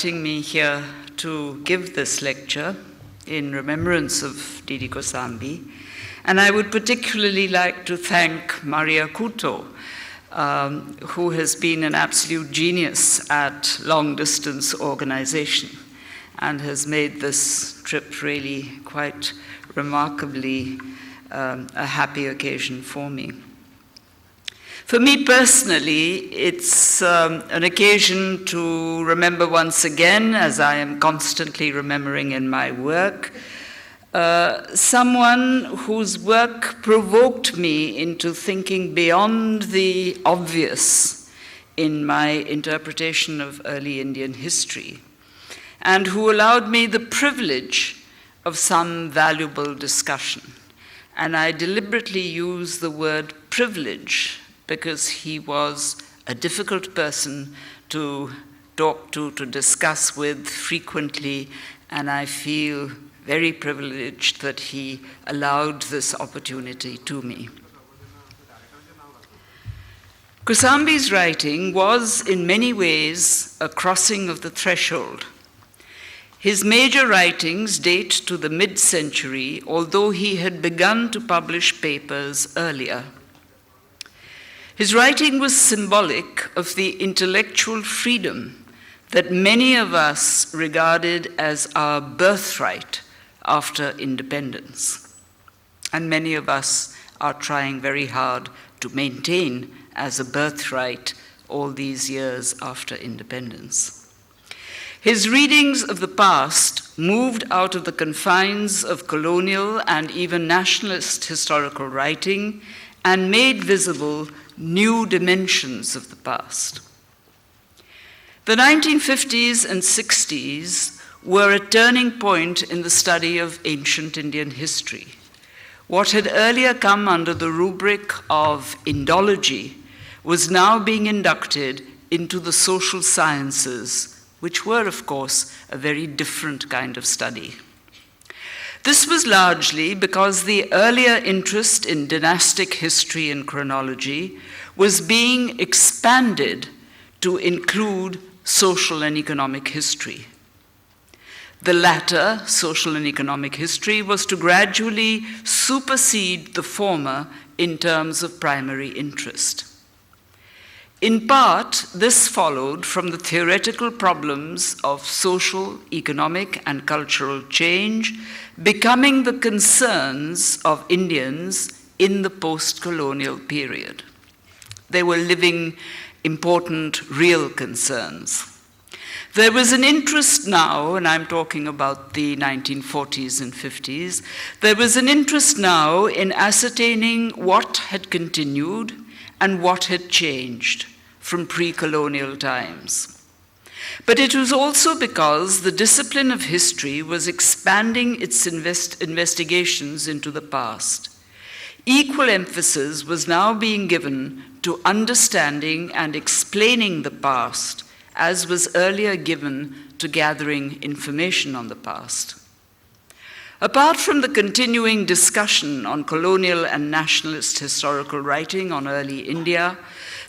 inviting me here to give this lecture in remembrance of Didi Kosambi. And I would particularly like to thank Maria Couto, who has been an absolute genius at long-distance organization and has made this trip really quite remarkably a happy occasion for me. For me personally, it's an occasion to remember once again, as I am constantly remembering in my work, someone whose work provoked me into thinking beyond the obvious in my interpretation of early Indian history, and who allowed me the privilege of some valuable discussion. And I deliberately use the word privilege because he was a difficult person to talk to discuss with frequently, and I feel very privileged that he allowed this opportunity to me. Kosambi's writing was in many ways a crossing of the threshold. His major writings date to the mid-century, although he had begun to publish papers earlier. His writing was symbolic of the intellectual freedom that many of us regarded as our birthright after independence. And many of us are trying very hard to maintain as a birthright all these years after independence. His readings of the past moved out of the confines of colonial and even nationalist historical writing and made visible new dimensions of the past. The 1950s and 60s were a turning point in the study of ancient Indian history. What had earlier come under the rubric of Indology was now being inducted into the social sciences, which were, of course, a very different kind of study. This was largely because the earlier interest in dynastic history and chronology was being expanded to include social and economic history. The latter, social and economic history, was to gradually supersede the former in terms of primary interest. In part, this followed from the theoretical problems of social, economic, and cultural change becoming the concerns of Indians in the post-colonial period. They were living important, real concerns. There was an interest now, and I'm talking about the 1940s and 50s, there was an interest now in ascertaining what had continued and what had changed from pre-colonial times. But it was also because the discipline of history was expanding its investigations into the past. Equal emphasis was now being given to understanding and explaining the past, as was earlier given to gathering information on the past. Apart from the continuing discussion on colonial and nationalist historical writing on early India,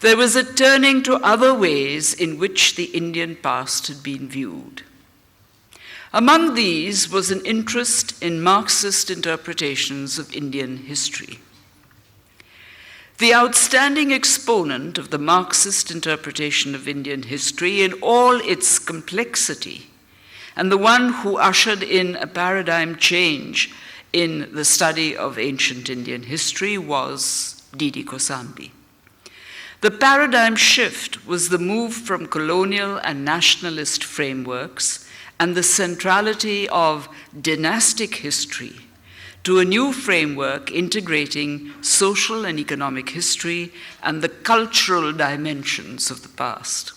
there was a turning to other ways in which the Indian past had been viewed. Among these was an interest in Marxist interpretations of Indian history. The outstanding exponent of the Marxist interpretation of Indian history in all its complexity, and the one who ushered in a paradigm change in the study of ancient Indian history, was Didi Kosambi. The paradigm shift was the move from colonial and nationalist frameworks and the centrality of dynastic history to a new framework integrating social and economic history and the cultural dimensions of the past.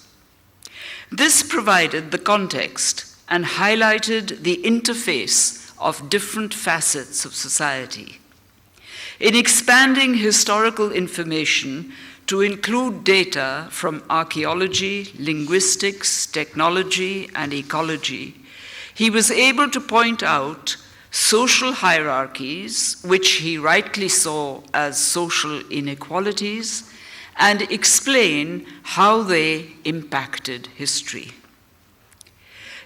This provided the context and highlighted the interface of different facets of society. In expanding historical information to include data from archaeology, linguistics, technology, and ecology, he was able to point out social hierarchies, which he rightly saw as social inequalities, and explain how they impacted history.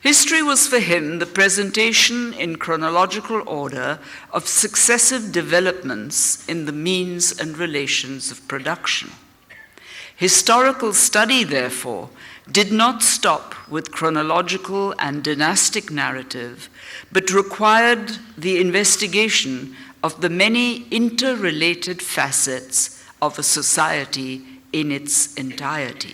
History was for him the presentation in chronological order of successive developments in the means and relations of production. Historical study, therefore, did not stop with chronological and dynastic narrative, but required the investigation of the many interrelated facets of a society in its entirety.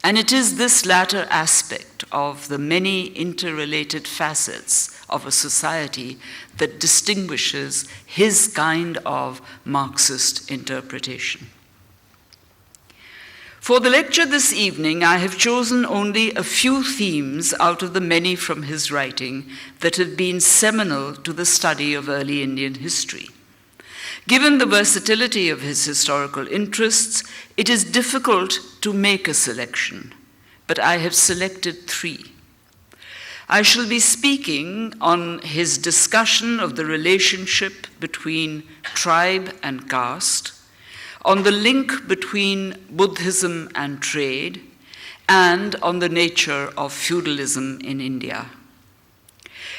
And it is this latter aspect of the many interrelated facets of a society that distinguishes his kind of Marxist interpretation. For the lecture this evening, I have chosen only a few themes out of the many from his writing that have been seminal to the study of early Indian history. Given the versatility of his historical interests, it is difficult to make a selection, but I have selected 3. I shall be speaking on his discussion of the relationship between tribe and caste, on the link between Buddhism and trade, and on the nature of feudalism in India.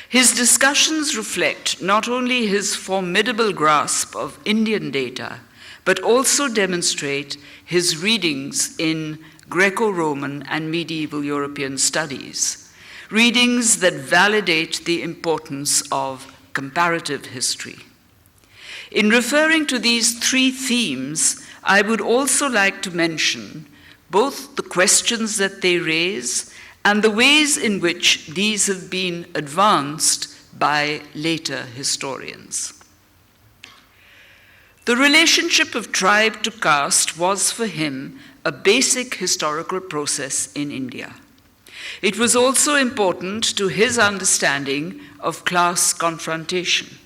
His discussions reflect not only his formidable grasp of Indian data, but also demonstrate his readings in Greco-Roman and medieval European studies, readings that validate the importance of comparative history. In referring to these 3 themes, I would also like to mention both the questions that they raise and the ways in which these have been advanced by later historians. The relationship of tribe to caste was for him a basic historical process in India. It was also important to his understanding of class confrontation.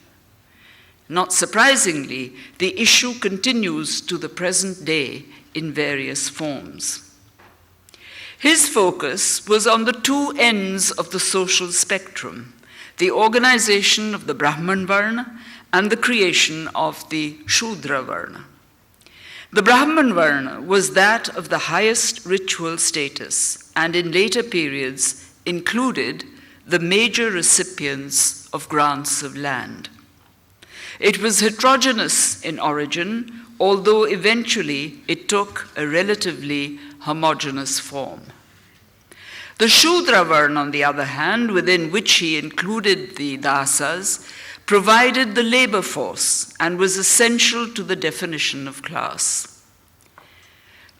Not surprisingly, the issue continues to the present day in various forms. His focus was on the 2 ends of the social spectrum, the organization of the Brahman Varna and the creation of the Shudra Varna. The Brahman Varna was that of the highest ritual status, and in later periods included the major recipients of grants of land. It was heterogeneous in origin, although eventually it took a relatively homogeneous form. The Shudra Varna, on the other hand, within which he included the dasas, provided the labor force and was essential to the definition of class.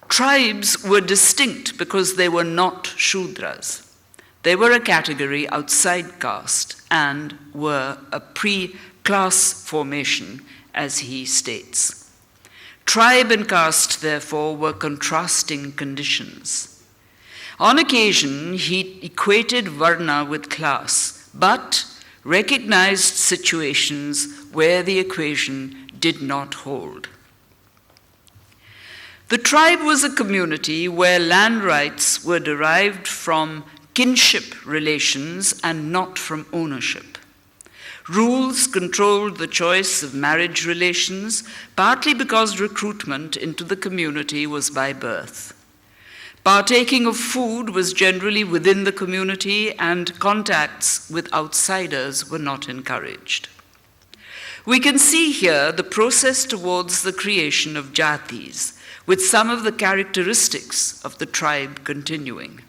Tribes were distinct because they were not Shudras. They were a category outside caste and were a pre-class formation, as he states. Tribe and caste, therefore, were contrasting conditions. On occasion, he equated Varna with class, but recognized situations where the equation did not hold. The tribe was a community where land rights were derived from kinship relations and not from ownership. Rules controlled the choice of marriage relations, partly because recruitment into the community was by birth. Partaking of food was generally within the community, and contacts with outsiders were not encouraged. We can see here the process towards the creation of jatis, with some of the characteristics of the tribe continuing.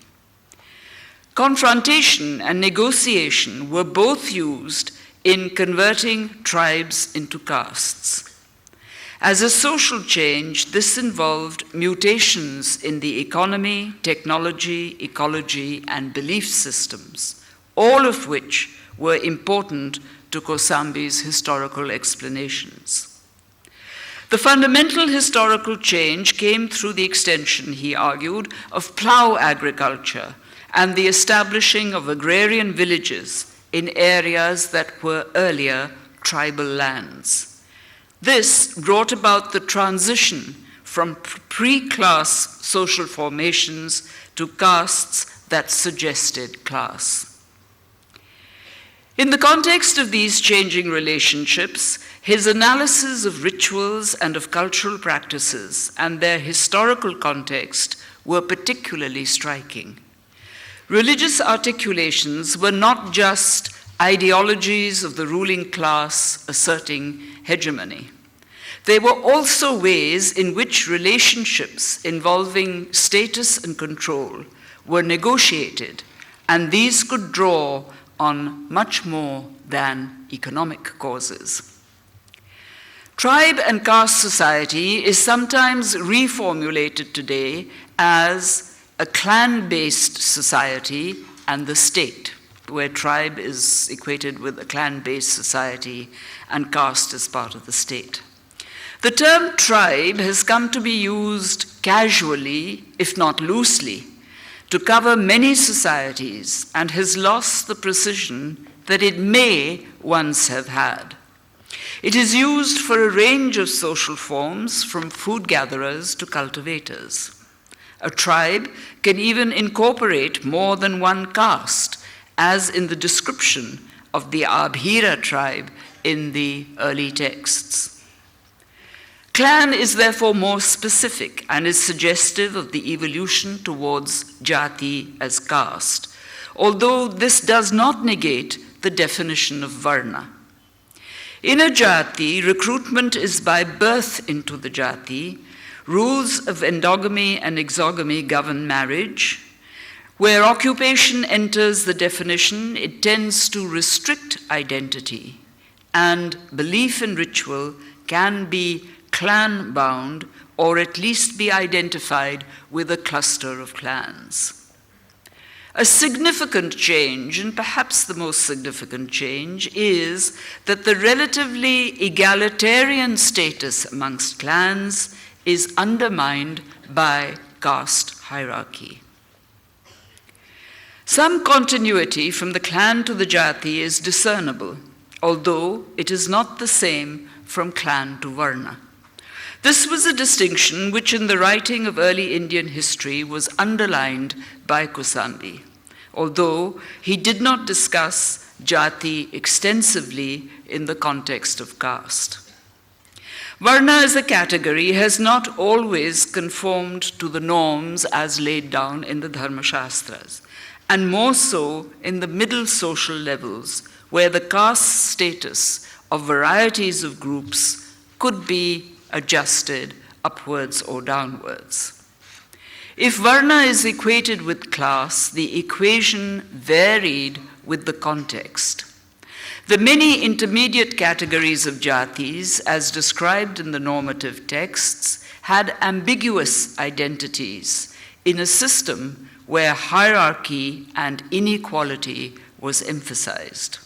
Confrontation and negotiation were both used in converting tribes into castes. As a social change, this involved mutations in the economy, technology, ecology, and belief systems, all of which were important to Kosambi's historical explanations. The fundamental historical change came through the extension, he argued, of plough agriculture and the establishing of agrarian villages in areas that were earlier tribal lands. This brought about the transition from pre-class social formations to castes that suggested class. In the context of these changing relationships, his analysis of rituals and of cultural practices and their historical context were particularly striking. Religious articulations were not just ideologies of the ruling class asserting hegemony. They were also ways in which relationships involving status and control were negotiated, and these could draw on much more than economic causes. Tribe and caste society is sometimes reformulated today as a clan-based society and the state, where tribe is equated with a clan-based society and caste as part of the state. The term tribe has come to be used casually, if not loosely, to cover many societies and has lost the precision that it may once have had. It is used for a range of social forms, from food gatherers to cultivators. A tribe can even incorporate more than one caste, as in the description of the Abhira tribe in the early texts. Clan is therefore more specific and is suggestive of the evolution towards jati as caste, although this does not negate the definition of varna. In a jati, recruitment is by birth into the jati. Rules of endogamy and exogamy govern marriage. Where occupation enters the definition, it tends to restrict identity, and belief in ritual can be clan-bound or at least be identified with a cluster of clans. A significant change, and perhaps the most significant change, is that the relatively egalitarian status amongst clans is undermined by caste hierarchy. Some continuity from the clan to the jati is discernible, although it is not the same from clan to varna. This was a distinction which in the writing of early Indian history was underlined by Kosambi, although he did not discuss jati extensively in the context of caste. Varna as a category has not always conformed to the norms as laid down in the Dharmashastras, and more so in the middle social levels, where the caste status of varieties of groups could be adjusted upwards or downwards. If varna is equated with class, the equation varied with the context. The many intermediate categories of jatis, as described in the normative texts, had ambiguous identities in a system where hierarchy and inequality was emphasized.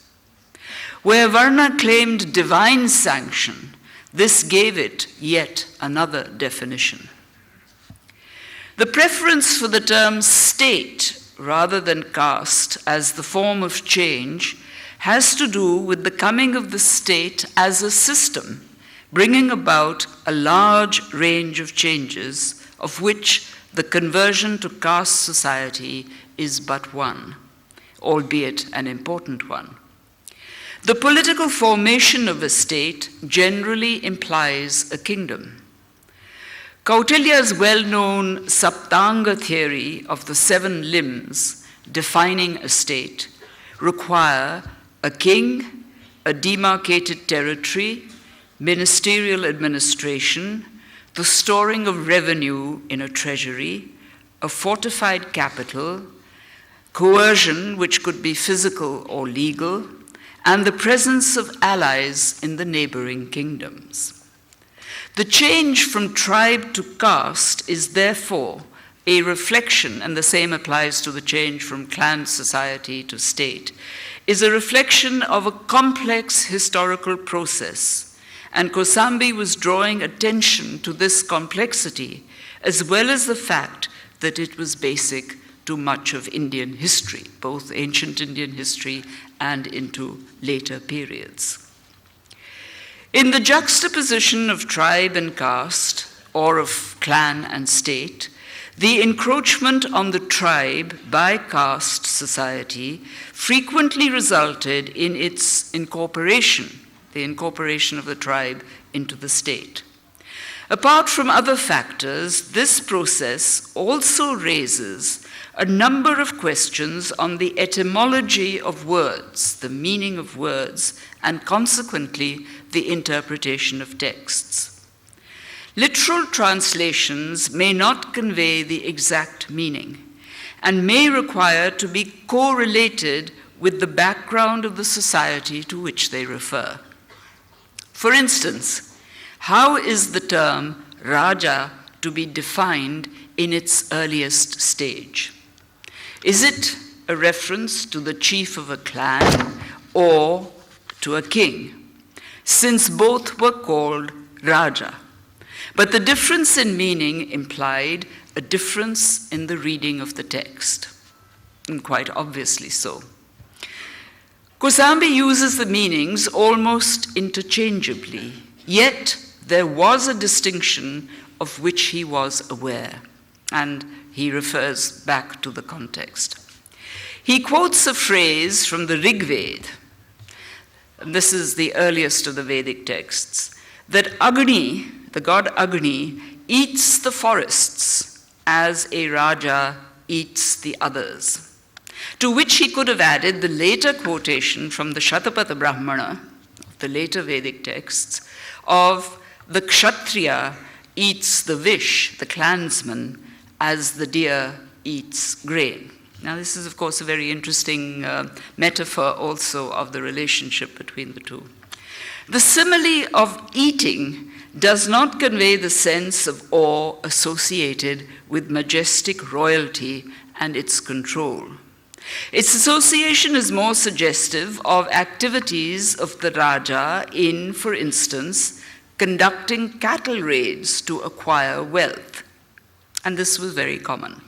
Where varna claimed divine sanction, this gave it yet another definition. The preference for the term state rather than caste as the form of change has to do with the coming of the state as a system, bringing about a large range of changes, of which the conversion to caste society is but one, albeit an important one. The political formation of a state generally implies a kingdom. Kautilya's well-known Saptanga theory of the 7 limbs defining a state require a king, a demarcated territory, ministerial administration, the storing of revenue in a treasury, a fortified capital, coercion, which could be physical or legal, and the presence of allies in the neighboring kingdoms. The change from tribe to caste is therefore a reflection, and the same applies to the change from clan society to state, is a reflection of a complex historical process, and Kosambi was drawing attention to this complexity, as well as the fact that it was basic to much of Indian history, both ancient Indian history and into later periods. In the juxtaposition of tribe and caste, or of clan and state, the encroachment on the tribe by caste society frequently resulted in its incorporation, the incorporation of the tribe into the state. Apart from other factors, this process also raises a number of questions on the etymology of words, the meaning of words, and consequently the interpretation of texts. Literal translations may not convey the exact meaning and may require to be correlated with the background of the society to which they refer. For instance, how is the term Raja to be defined in its earliest stage? Is it a reference to the chief of a clan or to a king? Since both were called Raja. But the difference in meaning implied a difference in the reading of the text, and quite obviously so. Kosambi uses the meanings almost interchangeably, yet there was a distinction of which he was aware, and he refers back to the context. He quotes a phrase from the Rig Veda, and this is the earliest of the Vedic texts, that Agni, the god Agni, eats the forests as a Raja eats the others. To which he could have added the later quotation from the Shatapatha Brahmana, the later Vedic texts, of the Kshatriya eats the Vish, the clansman, as the deer eats grain. Now, this is, of course, a very interesting metaphor also of the relationship between the two. The simile of eating does not convey the sense of awe associated with majestic royalty and its control. Its association is more suggestive of activities of the Raja in, for instance, conducting cattle raids to acquire wealth. And this was very common.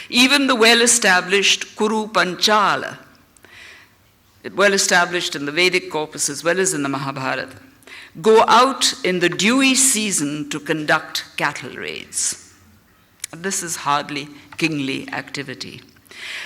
Even the well-established Kuru Panchala, well-established in the Vedic corpus as well as in the Mahabharata, go out in the dewy season to conduct cattle raids. This is hardly kingly activity.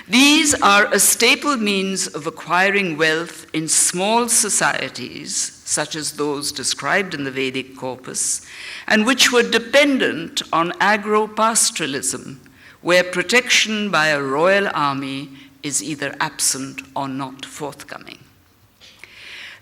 These are a staple means of acquiring wealth in small societies, such as those described in the Vedic corpus, and which were dependent on agro-pastoralism, where protection by a royal army is either absent or not forthcoming.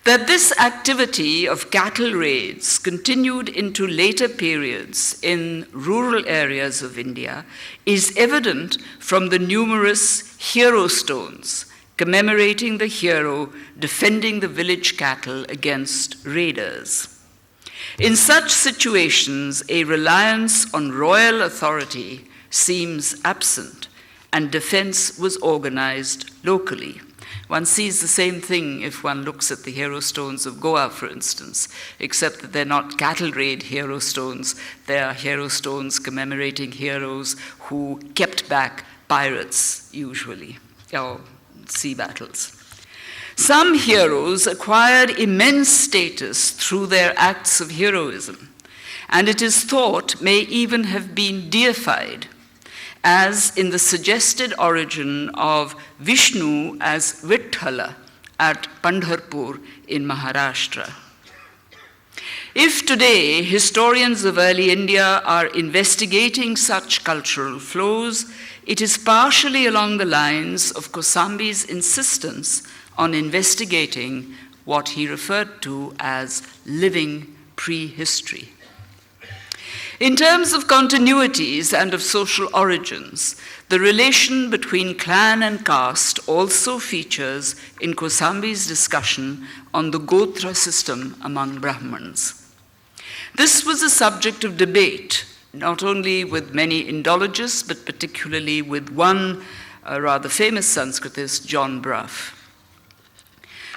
That this activity of cattle raids continued into later periods in rural areas of India is evident from the numerous hero stones commemorating the hero defending the village cattle against raiders. In such situations, a reliance on royal authority seems absent, and defense was organized locally. One sees the same thing if one looks at the hero stones of Goa, for instance, except that they're not cattle raid hero stones. They are hero stones commemorating heroes who kept back pirates, usually, or sea battles. Some heroes acquired immense status through their acts of heroism, and it is thought may even have been deified, as in the suggested origin of Vishnu as Vithala at Pandharpur in Maharashtra. If today historians of early India are investigating such cultural flows, it is partially along the lines of Kosambi's insistence on investigating what he referred to as living prehistory. In terms of continuities and of social origins, the relation between clan and caste also features in Kosambi's discussion on the Gotra system among Brahmins. This was a subject of debate, not only with many Indologists, but particularly with one rather famous Sanskritist, John Brough.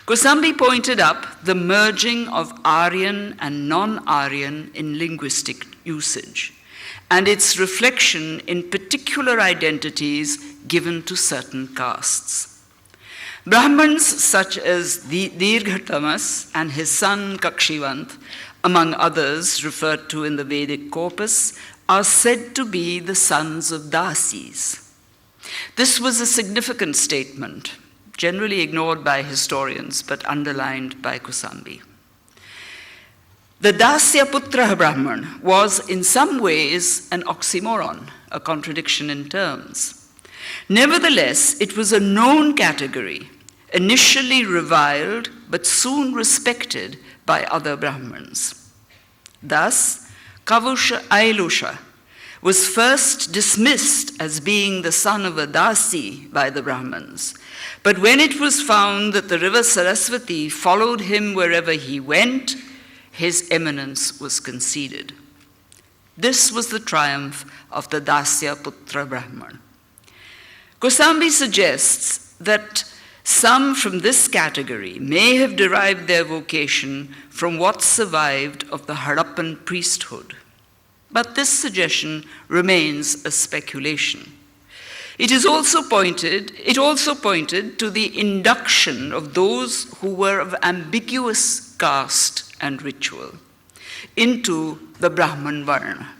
Kosambi pointed up the merging of Aryan and non-Aryan in linguistic usage, and its reflection in particular identities given to certain castes. Brahmins such as Dirghatamas and his son Kakshivant, among others referred to in the Vedic corpus, are said to be the sons of Dasis. This was a significant statement, generally ignored by historians, but underlined by Kosambi. The Dasyaputra Brahman was in some ways an oxymoron, a contradiction in terms. Nevertheless, it was a known category, initially reviled but soon respected by other Brahmins. Thus, Kavusha Ailusha was first dismissed as being the son of a Dasi by the Brahmins. But when it was found that the river Saraswati followed him wherever he went, his eminence was conceded. This was the triumph of the Dasyaputra Brahman. Kosambi suggests that some from this category may have derived their vocation from what survived of the Harappan priesthood. But this suggestion remains a speculation. It also pointed to the induction of those who were of ambiguous caste and ritual into the Brahman Varna,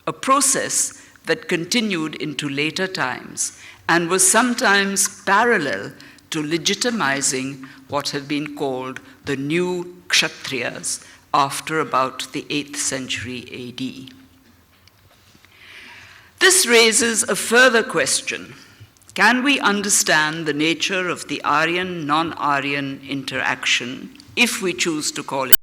a process that continued into later times and was sometimes parallel to legitimizing what had been called the new Kshatriyas after about the 8th century AD. This raises a further question. Can we understand the nature of the Aryan-non-Aryan interaction, if we choose to call it